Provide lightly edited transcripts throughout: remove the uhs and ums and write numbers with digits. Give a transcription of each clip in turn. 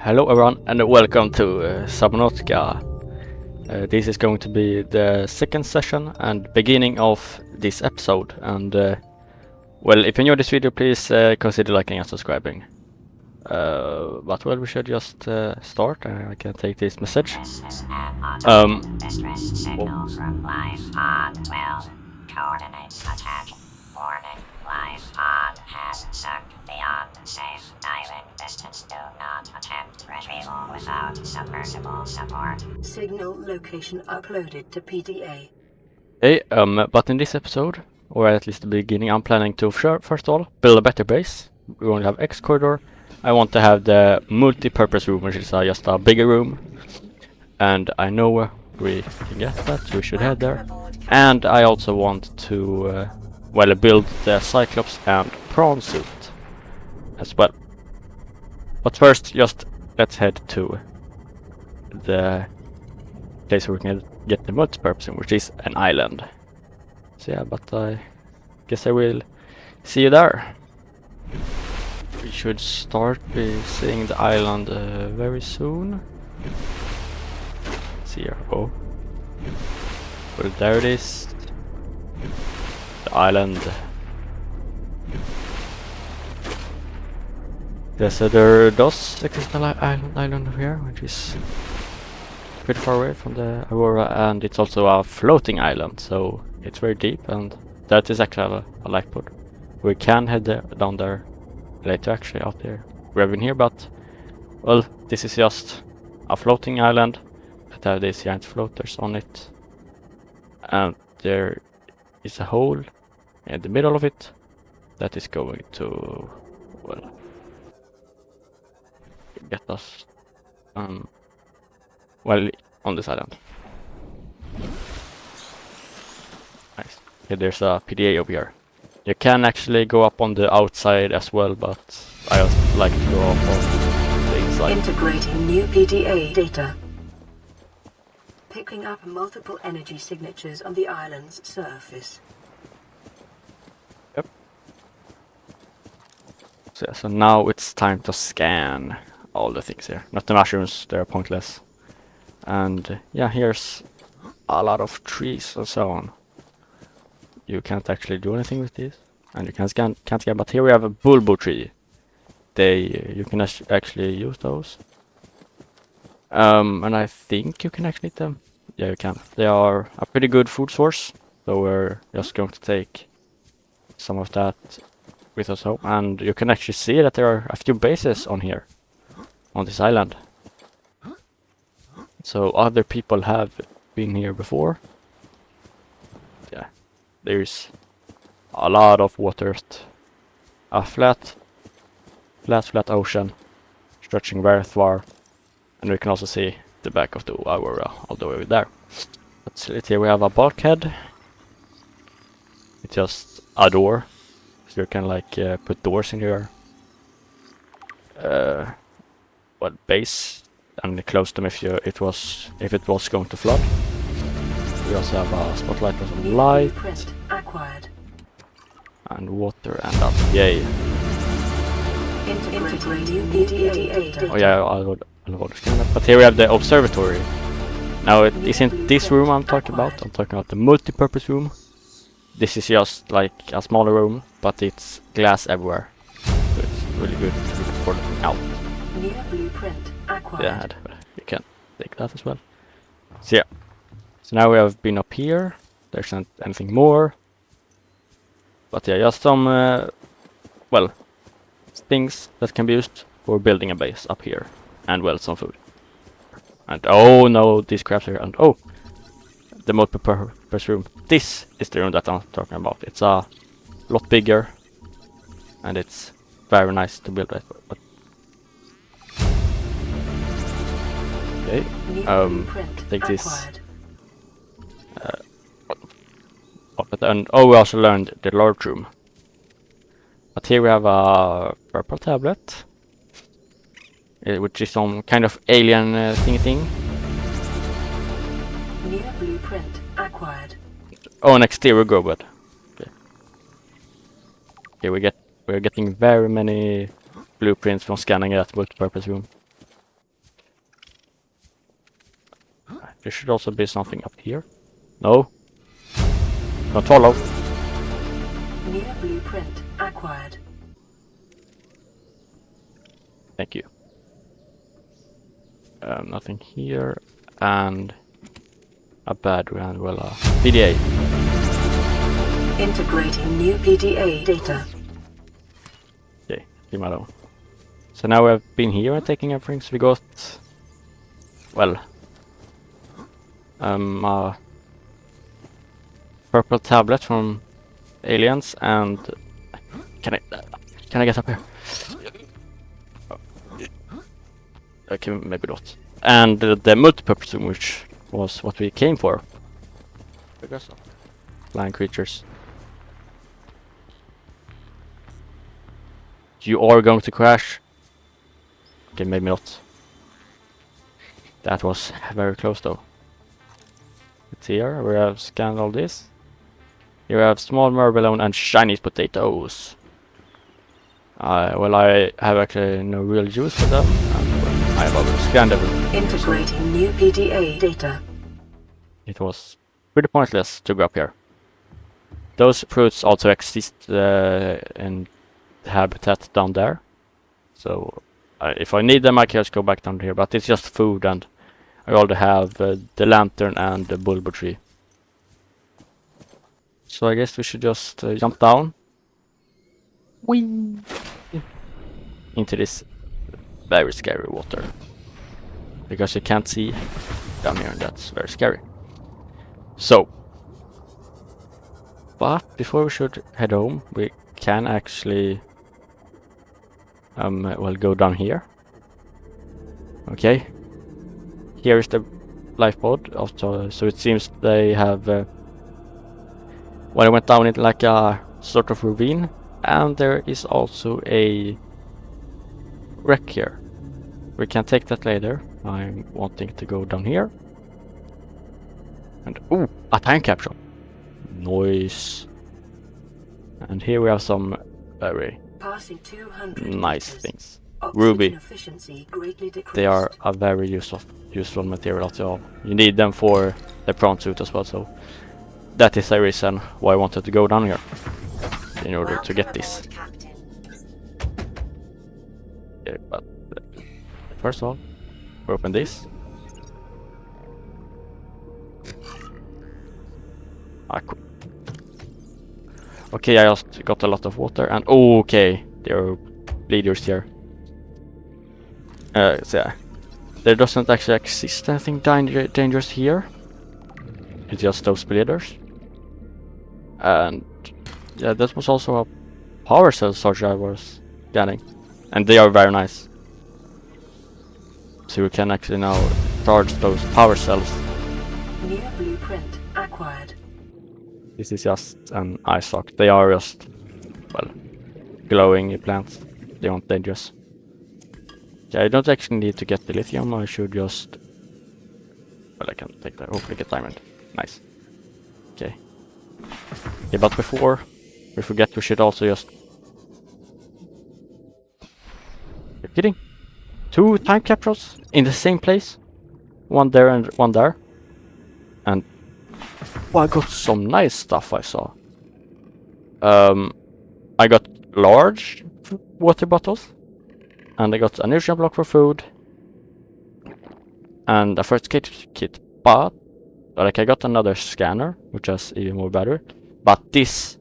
Hello everyone and welcome to Subnautica. This is going to be the second session and beginning of this episode, and well, if you enjoyed this video, please consider liking and subscribing. But well, we should just start. I can take this message. This is an automated distress signal from Life Pod 12. Coordinates attached. Warning, Life Pod has sunk beyond safe diving distance. Do not attempt retrieval without submersible support. Signal location uploaded to PDA. Hey, but in this episode, or at least the beginning, I'm planning to first of all build a better base. We want to have X corridor. I want to have the multi-purpose room, which is just a bigger room. And I know where we can get that, so we should head there. And I also want to, well, build the Cyclops and Prawn suit as well. But first, just let's head to the place where we can get the multi-purpose room, which is an island. So yeah, but I guess I will see you there. We should start by seeing the island very soon. Let's see here. Oh. Well, there it is. The island. Yes, so there does exist an island here, which is pretty far away from the Aurora, and it's also a floating island, so it's very deep, and that is actually a lifeboat. We can head down there later, actually, out there. We have been here, but well, this is just a floating island that have these giant floaters on it, and there is a hole in the middle of it that is going to, well, get us well, on this island. Nice. Okay, there's a PDA over here. You can actually go up on the outside as well, but I just like to go up on the inside. Integrating new PDA data. Picking up multiple energy signatures on the island's surface. Yep. So, yeah, so now it's time to scan all the things here. Not the mushrooms, they're pointless. And yeah, here's a lot of trees and so on. You can't actually do anything with these, and you can't scan. But here we have a bulbo tree. You can actually use those. And I think you can actually eat them. Yeah, you can. They are a pretty good food source, so we're just going to take some of that with us home. And you can actually see that there are a few bases on here, on this island. So other people have been here before. Yeah, there's a lot of water, a flat ocean stretching very far, and we can also see the back of the Aurora all the way there. But here we have a bulkhead. It's just a door, so you can like put doors in your base and close them if it was going to flood. We also have a spotlight with some light Acquired. and water and up. Yay! Integrating new PDA data. Oh yeah, I'll scan that. But here we have the observatory. Now it isn't this room I'm talking about. I'm talking about the multi-purpose room. This is just like a smaller room, but it's glass everywhere, so it's really good for looking out. New blueprint acquired. Yeah, you can take that as well. So yeah, so now we have been up here. There's not anything more, but yeah, just some well, things that can be used for building a base up here, and well, some food. And oh no, these crabs here, and oh, the multi-purpose room. This is the room that I'm talking about. It's a lot bigger, and it's very nice to build with. But okay, take this. And oh, we also learned the large room. But here we have a purple tablet, which is some kind of alien thing. New blueprint acquired. Oh, an exterior go bed. Okay. Okay, we're getting very many blueprints from scanning that multi-purpose room. There should also be something up here. No. Don't follow. New blueprint acquired. Thank you. Nothing here. And a battery and well, PDA. Integrating new PDA data. Okay, leave me alone. So now we have been here and taking everything. So we got, well, a purple tablet from aliens and can I get up here? Okay, maybe not. And the multi-purpose room, which was what we came for. Because of flying creatures. You are going to crash. Okay, maybe not. That was very close though. It's here, we have scanned all this. Here we have small marble and Chinese potatoes. Well, I have actually no real use for them. And well, I have already scanned everything. Integrating new PDA data. It was pretty pointless to go up here. Those fruits also exist in the habitat down there. So if I need them I can just go back down here, but it's just food and I already have the lantern and the bulbo tree. So I guess we should just jump down. Whee! Into this very scary water. Because you can't see down here and that's very scary. So, but before we should head home, we can actually well, go down here. Okay. Here is the lifeboat. Also, so it seems they have well, I went down in like a sort of ravine, and there is also a wreck here. We can take that later. I'm wanting to go down here. And ooh, a time capsule. Nice. And here we have some very Passing 200 nice meters. things. Oxygen Ruby. efficiency greatly decreased. They are a very useful material to all. You need them for the prawn suit as well, so that is the reason why I wanted to go down here. In order to get this. Yeah, but first of all, we open this. Cool. Okay, I just got a lot of water and okay, there are bleeders here. So yeah, there doesn't actually exist anything dangerous here. It's just those bleeders. And yeah, that was also a power cell charger I was getting, and they are very nice. So we can actually now charge those power cells. New blueprint acquired. This is just an ice rock. They are just, well, glowing plants. They aren't dangerous. Okay, I don't actually need to get the lithium. I should just, well, I can take that. Hopefully get diamond. Nice. Okay. Okay, but before we forget, we should also just. You're kidding? 2 time capsules in the same place? One there and one there. And oh, I got some nice stuff I saw. I got large water bottles. And I got a nutrient block for food. And a first aid kit. But like I got another scanner, which has even more battery. But this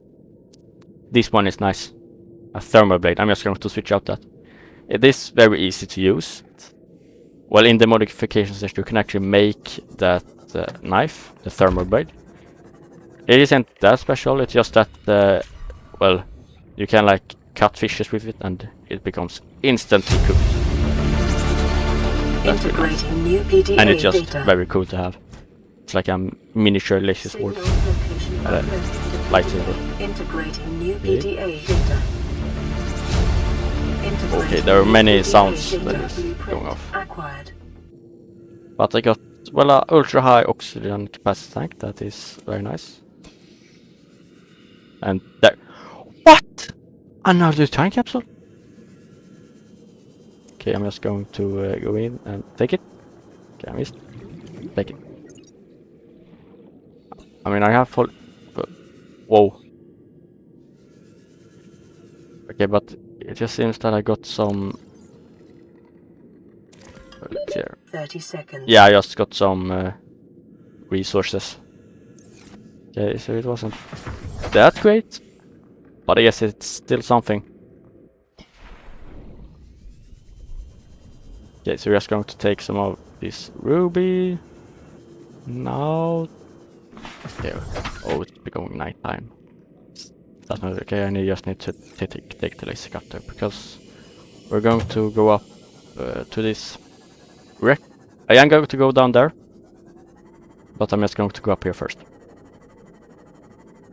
one is nice. A thermal blade. I'm just going to switch out that. It is very easy to use. Well, in the modifications that you can actually make that knife, the thermal blade. It isn't that special, it's just that, well, you can like cut fishes with it and it becomes instantly cooked. That's really nice. Integrating new PDA And it's just data. very cool to have. It's like a miniature laser sword. Signal location uploaded. Lightsaber. Integrating new Okay. PDA data. Okay, there are many sounds that is going off. Acquired. But I got, well, a ultra high oxygen capacity tank. That is very nice. And there. What? Another time capsule? Okay, I'm just going to go in and take it. Okay, I missed. Take it. I mean, I have full... But, whoa. Okay, but it just seems that I got some... Let's see here. 30 seconds. Yeah, I just got some resources. Okay, so it wasn't that great, but I guess it's still something. Okay, so we're just going to take some of this ruby. Now... Okay, oh, it's becoming nighttime. That's not okay, I just need to take the laser cutter, because we're going to go up to this wreck. I am going to go down there, but I'm just going to go up here first.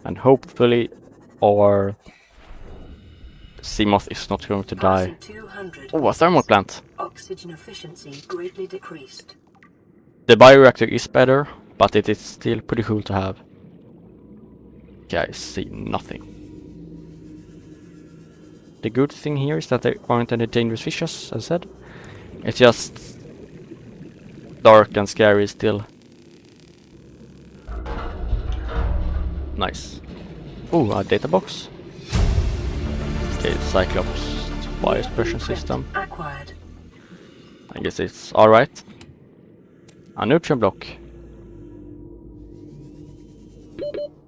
And hopefully our Seamoth is not going to die. Passing 200 Oh, a thermal plant! Oxygen efficiency greatly decreased. The bioreactor is better, but it is still pretty cool to have. Okay, I see nothing. The good thing here is that there aren't any dangerous fishes, as I said. It's just dark and scary still. Nice. Oh, a data box. Okay, Cyclops biosuppression system. Acquired. I guess it's alright. A nutrient block.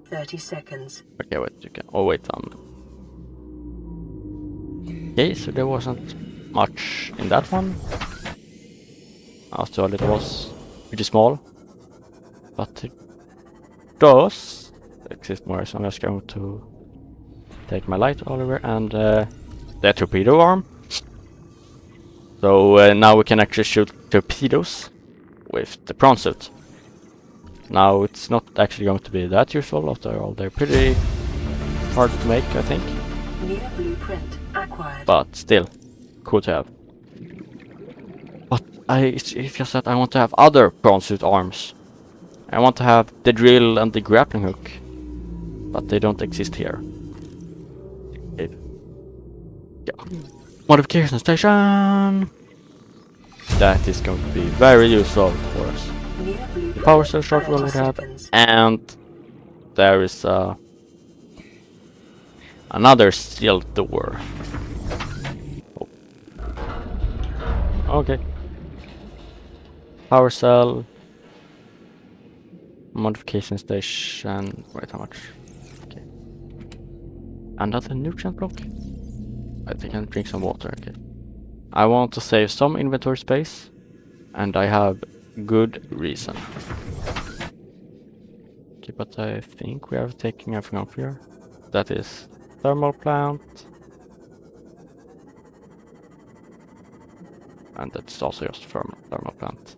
30 seconds. Okay, wait, you can... Oh, wait, Okay, so there wasn't much in that one. After all, it was pretty small. But it does exist more, so I'm just going to take my light Oliver and the torpedo arm. So now we can actually shoot torpedoes with the prawn suit. Now it's not actually going to be that useful, after all they're pretty hard to make, I think. New blueprint acquired. But still, cool to have. But it's just that I want to have other prawn suit arms. I want to have the drill and the grappling hook, but they don't exist here. Okay. Yeah. Modification station! That is going to be very useful for us. New blueprint. The power cell shot we already have, and there is another steel door. Oh. Okay. Power cell. Modification station. Wait, how much? Okay. Another nutrient block? I think I can drink some water, okay. I want to save some inventory space, and I have good reason. Okay, but I think we are taking everything off here. That is thermal plant. And that's also just thermal plant.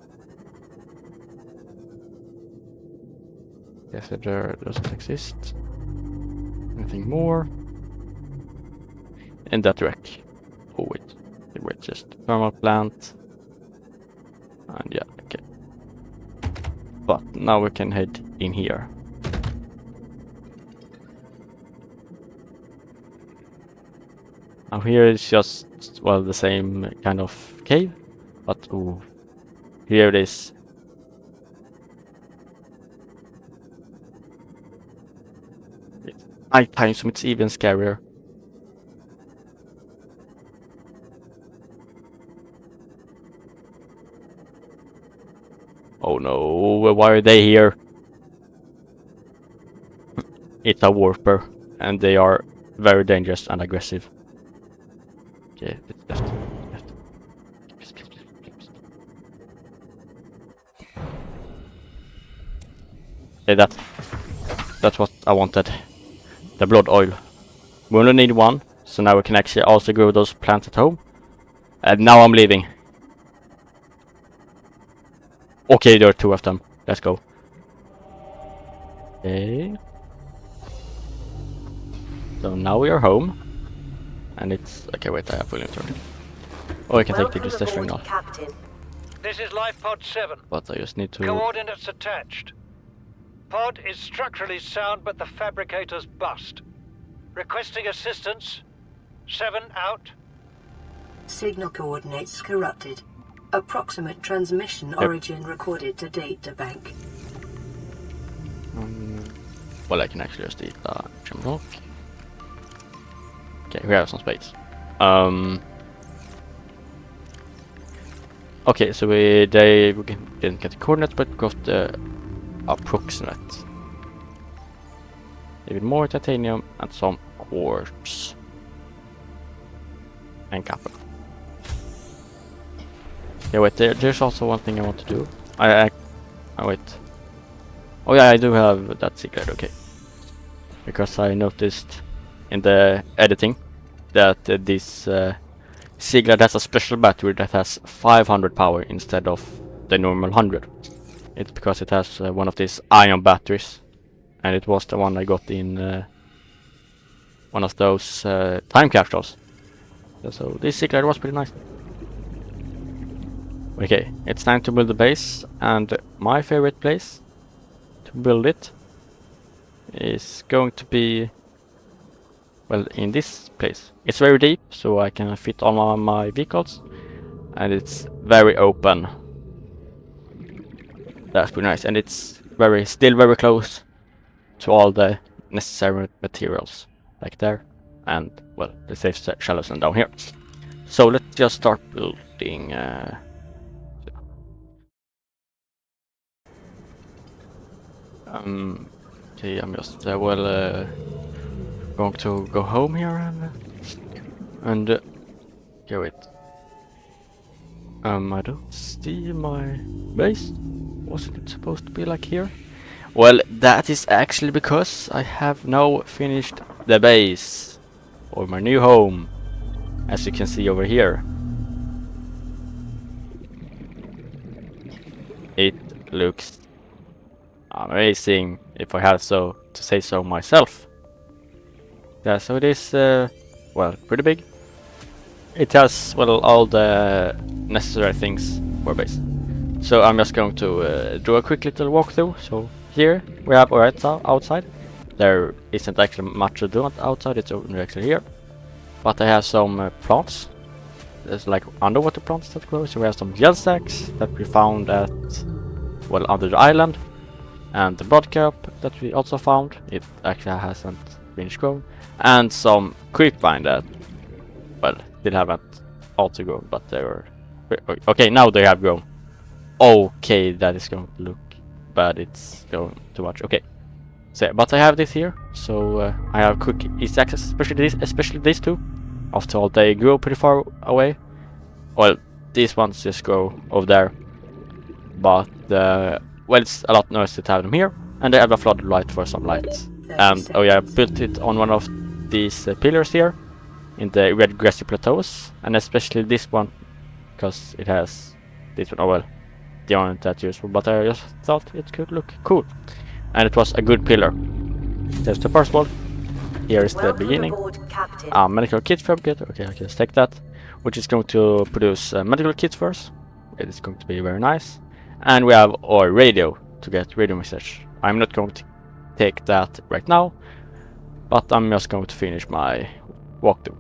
Yes, there doesn't exist. Anything more? In that wreck. Oh wait, just thermal plant. And yeah, okay. But now we can head in here. Now here is just, well, the same kind of cave, but ooh, here it is. It's nighttime, so it's even scarier. Oh no, why are they here? It's a warper, and they are very dangerous and aggressive. Okay, it's left. Please. Okay, that's what I wanted. The blood oil. We only need one, so now we can actually also grow those plants at home. And now I'm leaving. Okay, there are two of them. Let's go. Okay. So now we are home. And it's... Okay, wait, I have full inventory. Oh, I can take the distraction now. Captain. This is Life Pod 7. But I just need to... Coordinates attached. Pod is structurally sound, but the fabricator's bust. Requesting assistance. 7 out. Signal coordinates corrupted. Approximate transmission origin recorded to data bank. Well, I can actually just eat shamrock. Okay, we have some space. Okay, so we didn't get the coordinates, but got the approximate. Even more titanium and some quartz and copper. Yeah, wait. There's also one thing I want to do. Wait. Oh yeah, I do have that secret. Okay, because I noticed in the editing that this Sigurd has a special battery that has 500 power instead of the normal 100. It's because it has one of these ion batteries, and it was the one I got in one of those time capsules. So this Sigurd was pretty nice. Okay, it's time to build the base, and my favorite place to build it is going to be, well, in this place. It's very deep, so I can fit all my vehicles, and it's very open. That's pretty nice, and it's still very close to all the necessary materials, like there, and well, the safe shallows and down here. So let's just start building. Okay, I'm just going to go home here and okay, wait. I don't see my base. Wasn't it supposed to be like here? Well, that is actually because I have now finished the base or my new home, as you can see over here. It looks amazing, if I have to say so myself. Yeah, so it is well, pretty big. It has, well, all the necessary things for a base. So I'm just going to do a quick little walkthrough. So here we have our outside. There isn't actually much to do outside, it's only actually here. But I have some plants. There's like underwater plants that grow. So we have some gel sacks that we found at, well, under the island. And the blood cup that we also found. It actually hasn't finished growing. And some creepvine that, well, still haven't all to grow, but they were okay. Now they have grown. Okay, that is going to look bad. It's going too much. Okay, so but I have this here, so I have quick easy access, especially these two. After all, they grow pretty far away. Well, these ones just grow over there, but well, it's a lot nicer to have them here, and they have a flooded light for some lights. And oh yeah, I built it on one of these pillars here in the red grassy plateaus, and especially this one because it has this one. Oh well, they aren't that useful, but I just thought it could look cool, and it was a good pillar. There's the first one. Here is the beginning. Medical kit fabricator. Okay, I can take that, which is going to produce medical kits first. It is going to be very nice, and we have our radio to get radio message. I'm not going to take that right now, but I'm just going to finish my walkthrough.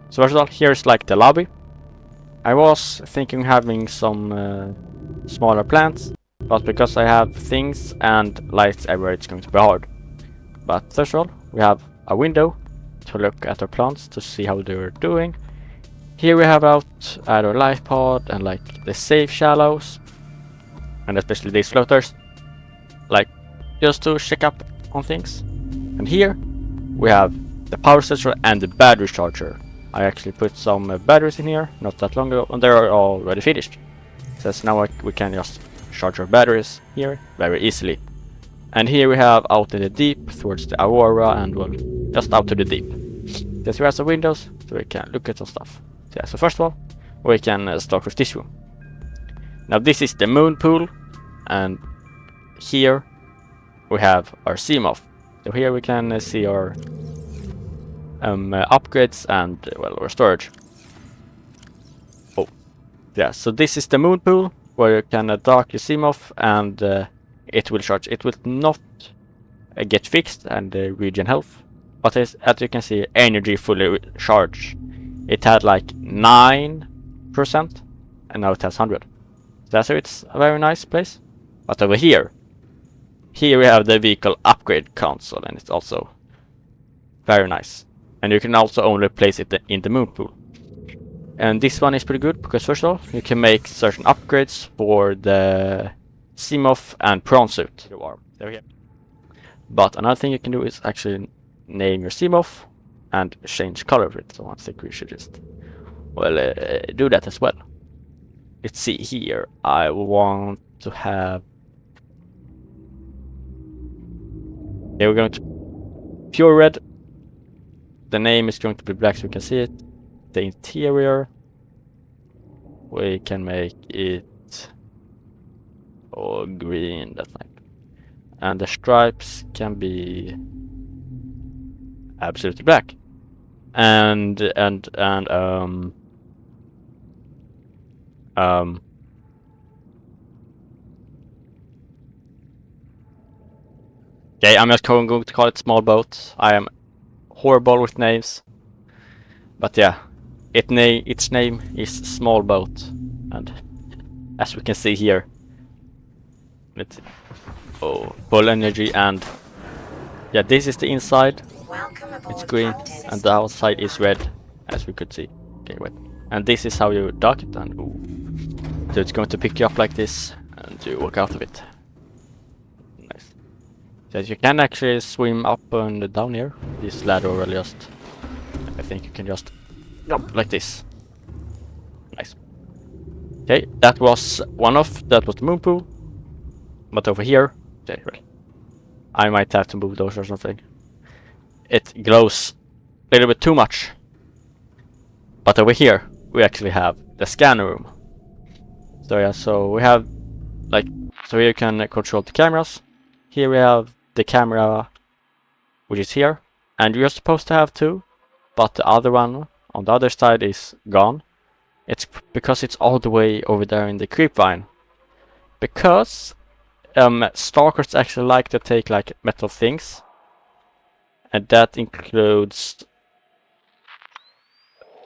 So first of all, here's like the lobby. I was thinking having some smaller plants, but because I have things and lights everywhere, it's going to be hard. But first of all, we have a window to look at our plants to see how they're doing. Here we have out our life pod and like the safe shallows, and especially these floaters, like just to check up on things. And here we have the power sensor and the battery charger. I actually put some batteries in here not that long ago, and they are already finished. So now we can just charge our batteries here very easily. And here we have out in the deep towards the Aurora, and well, just out to the deep. There's we have some windows so we can look at some stuff. So, yeah, so first of all, we can start with this room. Now this is the moon pool, and here we have our Seamoth. So here we can see our upgrades and well, our storage. Oh, yeah. So this is the moon pool where you can dock your Seamoth, and it will charge. It will not get fixed and regen health, but as you can see, energy fully charged. It had like 9%, and now it has 100. So it's a very nice place. But over here here we have the vehicle upgrade console, and it's also very nice. And you can also only place it in the moon pool. And this one is pretty good because first of all, you can make certain upgrades for the Seamoth and prawn suit. There we go. But another thing you can do is actually name your Seamoth and change color of it. So I think we should just, well, do that as well. Let's see here. I want to have. Okay, we're going to pure red. The name is going to be black so we can see it. The interior, we can make it green, that's like. And the stripes can be absolutely black. And okay, I'm just going to call it small boat. I am horrible with names. But yeah, its name is Small Boat, and as we can see here, let's see. Oh, full energy, and yeah, this is the inside. It's green, and the outside is red, as we could see. Okay, wait, and this is how you dock it, and ooh. So it's going to pick you up like this, and you walk out of it. Nice. So you can actually swim up and down here. This ladder will just. I think you can just jump like this. Nice. Okay, that was the moon pool. But over here, okay, well, I might have to move those or something. It glows a little bit too much. But over here, we actually have the scanner room. So yeah, so we have like, so here you can control the cameras. Here we have the camera, which is here, and you're supposed to have two. But the other one on the other side is gone. It's because it's all the way over there in the creepvine. Because stalkers actually like to take like metal things, and that includes.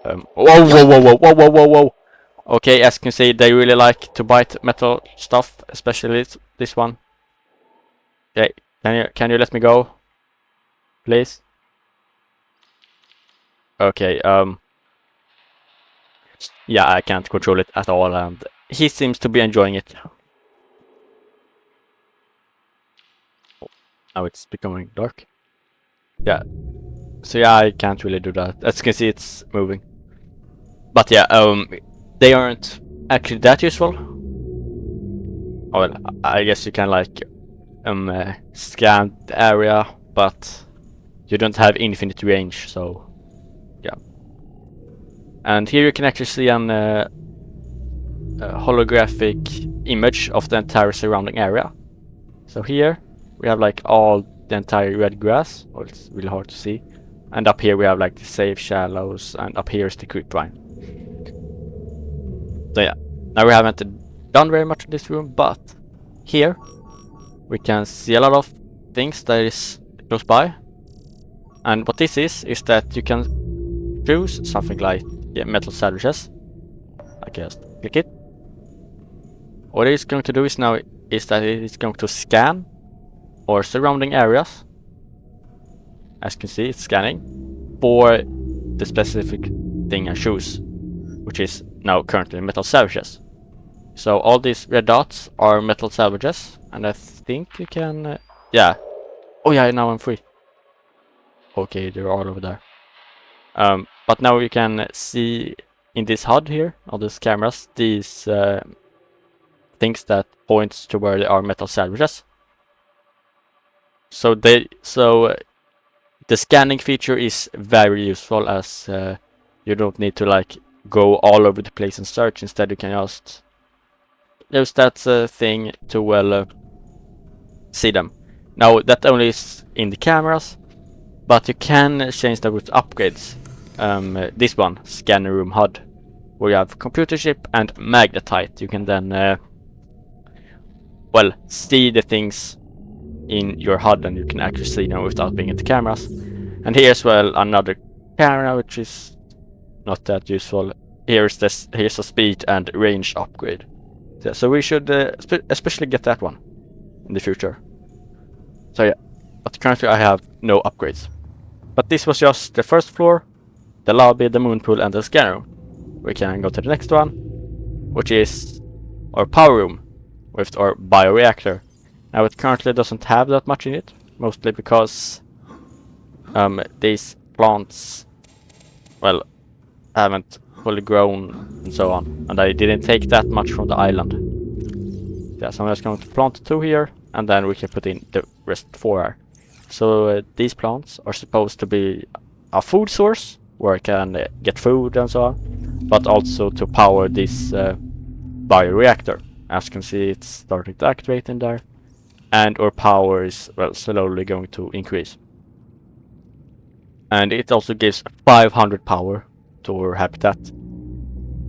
Whoa! Okay, as you can see, they really like to bite metal stuff, especially this one. Okay, can you let me go, please? Okay, yeah, I can't control it at all, and he seems to be enjoying it. Oh, now it's becoming dark. Yeah, so yeah, I can't really do that. As you can see, it's moving. But yeah, they aren't actually that useful. Oh, well, I guess you can like scan the area, but you don't have infinite range, so yeah. And here you can actually see an holographic image of the entire surrounding area. So here we have like the entire red grass, or it's really hard to see. And up here we have like the safe shallows, and up here is the creepvine. So yeah, now we haven't done very much in this room, but here we can see a lot of things that is close by. And what this is that you can choose something like metal sandwiches. I guess click it. What it's going to do is now is that it is going to scan our surrounding areas. As you can see, it's scanning for the specific thing I choose, which is now currently metal salvages. So all these red dots are metal salvages, and I think you can, yeah. Oh yeah, now I'm free. Okay, they're all over there. But now you can see in this HUD here, all these cameras, these things that points to where there are metal salvages. So the scanning feature is very useful, as you don't need to like go all over the place and search. Instead, you can just use that thing to see them. Now that only is in the cameras, but you can change that with upgrades. This one, scanner room HUD, where you have computer chip and magnetite. You can then well, see the things in your HUD, and you can actually see them without being in the cameras. And here as well another camera, which is not that useful. Here's a speed and range upgrade. So we should especially get that one in the future. So yeah, but currently I have no upgrades. But this was just the first floor, the lobby, the moon pool, and the scanner room. We can go to the next one, which is our power room with our bioreactor. Now it currently doesn't have that much in it, mostly because these plants, well, haven't fully grown and so on, and I didn't take that much from the island. Yeah, so I'm just going to plant 2 here, and then we can put in the rest 4. So these plants are supposed to be a food source where I can get food and so on, but also to power this bioreactor. As you can see, it's starting to activate in there, and our power is, well, slowly going to increase. And it also gives 500 power to our habitat,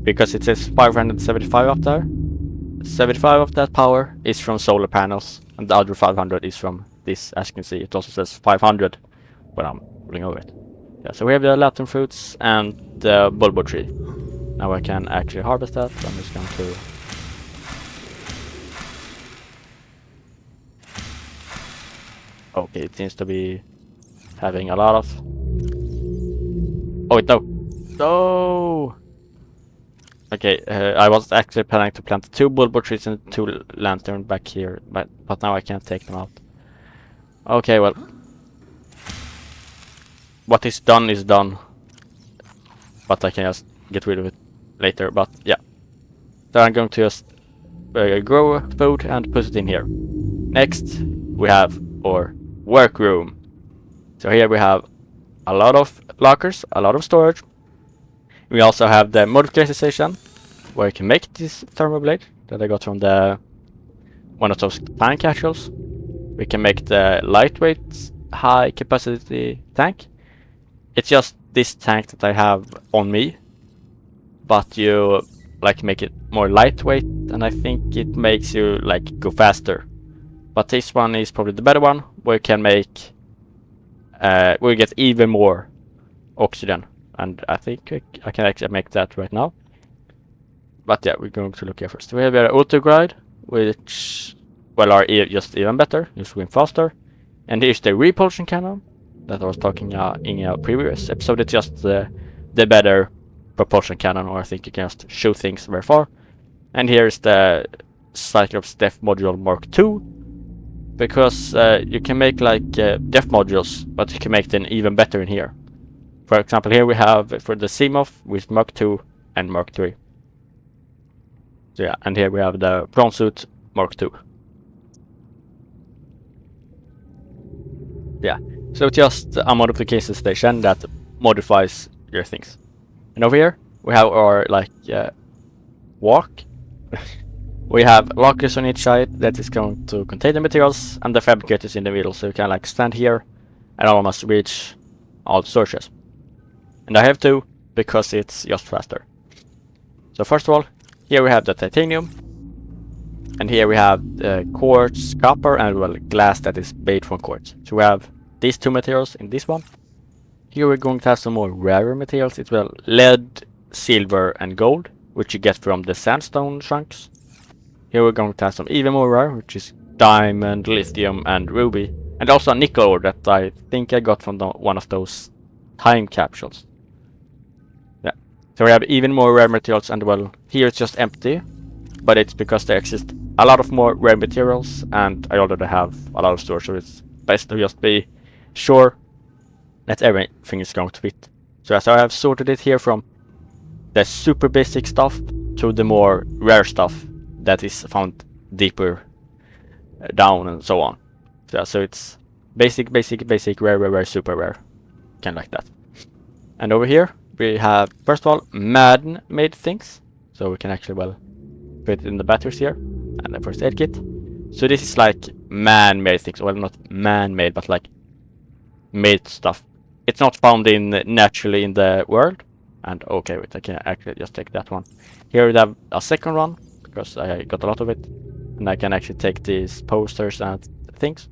because it says 575 up there. 75 of that power is from solar panels, and the other 500 is from this. As you can see, it also says 500 when I'm pulling over it. Yeah, so we have the lantern fruits and the bulbo tree. Now I can actually harvest that. So I'm just going to... Okay, it seems to be having a lot of... Oh wait, no! No! Okay, I was actually planning to plant 2 bulbo trees and 2 lantern back here, but now I can't take them out. Okay, well, what is done, but I can just get rid of it later. But yeah, so I'm going to just grow food and put it in here. Next, we have our workroom. So here we have a lot of lockers, a lot of storage. We also have the modification station, where you can make this thermoblade that I got from the one of those tank capsules. We can make the lightweight, high capacity tank. It's just this tank that I have on me, but you like make it more lightweight, and I think it makes you like go faster. But this one is probably the better one, where you can make, we get even more oxygen, and I think I can actually make that right now. But yeah, we're going to look here first. We have our auto glide, which, well, are just even better, you swim faster. And here's the repulsion cannon that I was talking in a previous episode. It's just the better propulsion cannon, or I think you can just shoot things very far. And here's the Cyclops Def Module Mark II, because you can make like Def modules, but you can make them even better in here. For example, here we have for the Seamoth with Mark II and Mark III. So yeah, and here we have the prawn suit Mark II. Yeah, so it's just a modification station that modifies your things. And over here we have our like walk. We have lockers on each side that is going to contain the materials, and the fabricators in the middle, so you can like stand here and almost reach all the sources. And I have 2 because it's just faster. So first of all, here we have the titanium, and here we have quartz, copper, and well, glass that is made from quartz. So we have these 2 materials in this one. Here we're going to have some more rarer materials. It's well lead, silver, and gold, which you get from the sandstone chunks. Here we're going to have some even more rare, which is diamond, lithium, and ruby, and also a nickel ore that I think I got from one of those time capsules. Yeah, so we have even more rare materials, and well, here it's just empty, but it's because there exist a lot of more rare materials, and I already have a lot of storage, so it's best to just be sure that everything is going to fit. So as I have sorted it here from the super basic stuff to the more rare stuff that is found deeper down and so on. So it's basic, rare, super rare, kind of like that. And over here we have, first of all, man-made things, so we can actually well put it in the batteries here, and the first aid kit. So this is like man-made things, well, not man-made, but like made stuff. It's not found in naturally in the world. And okay, wait, I can actually just take that one. Here we have a second one, because I got a lot of it, and I can actually take these posters and things,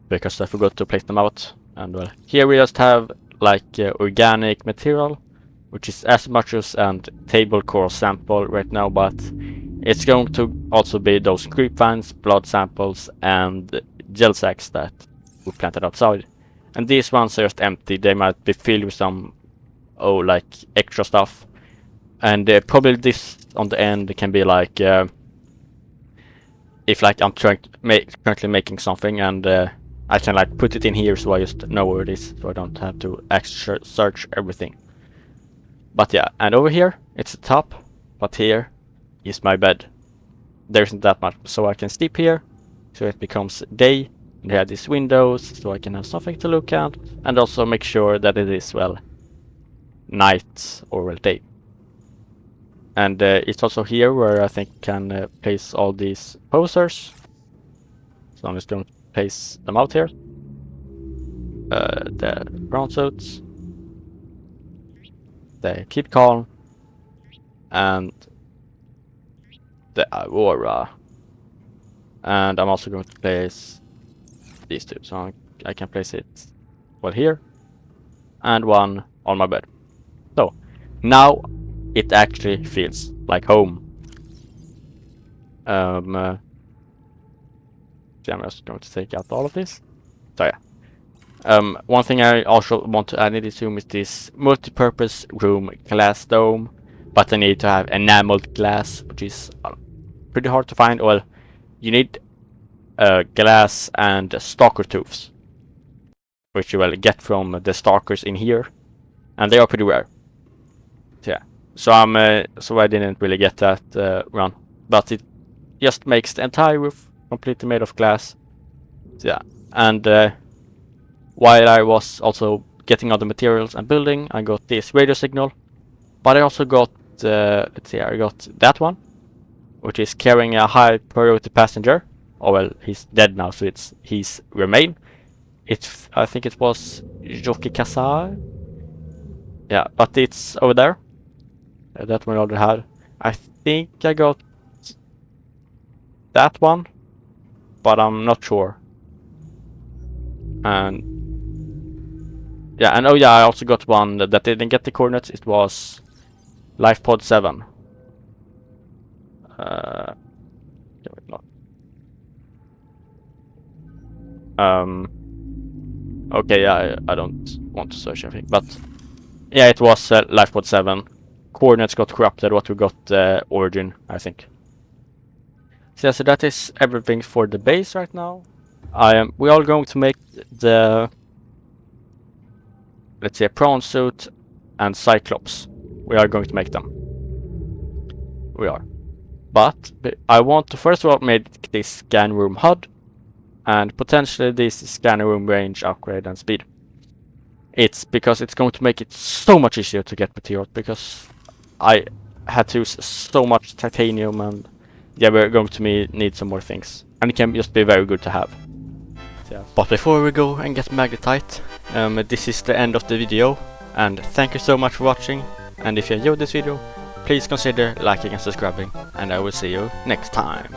because I forgot to place them out. And well, here we just have like organic material, which is as much as and table core sample right now, but it's going to also be those creep vines, blood samples, and gel sacks that we planted outside. And these ones are just empty. They might be filled with some, like extra stuff. And probably this on the end can be like, if like I'm currently making something and I can like put it in here so I just know where it is, so I don't have to actually search everything. But yeah, and over here it's the top, but here is my bed. There isn't that much, so I can sleep here, so it becomes day. And I have these windows, so I can have something to look at, and also make sure that it is, well, night or, well, day. And it's also here where I think can place all these posers. So I'm just going to place them out here. The ground suits, the keep calm, and the Aurora. And I'm also going to place these two, so I can place it, well, here, and one on my bed. So now it actually feels like home. So I'm just going to take out all of this. So yeah. One thing I also want to add in this room is this multi-purpose room glass dome, but I need to have enameled glass, which is pretty hard to find. Well, you need glass and stalker tooths, which you will get from the stalkers in here, and they are pretty rare. So yeah, so I didn't really get that run, but it just makes the entire roof completely made of glass. So yeah, and while I was also getting other materials and building, I got this radio signal, but I also got let's see, I got that one, which is carrying a high priority passenger. Oh well, he's dead now, so it's his remain. I think it was Joki Kasai. Yeah, but it's over there. That one I already had. I think I got that one, but I'm not sure. And yeah, and oh yeah, I also got one that didn't get the coordinates. It was LifePod 7. Okay, yeah, I don't want to search anything, but yeah, it was LifePod 7. Coordinates got corrupted, what we got origin, I think. So yeah, so that is everything for the base right now. We are going to make the, let's say, prawn suit and Cyclops. We are going to make them. We are. But I want to first of all make this scan room HUD, and potentially this scan room range, upgrade, and speed. It's because it's going to make it so much easier to get materials, because I had to use so much titanium, and yeah, we're going to need some more things. And it can just be very good to have. So, yeah. But before we go and get magnetite, this is the end of the video, and thank you so much for watching. And if you enjoyed this video, please consider liking and subscribing, and I will see you next time.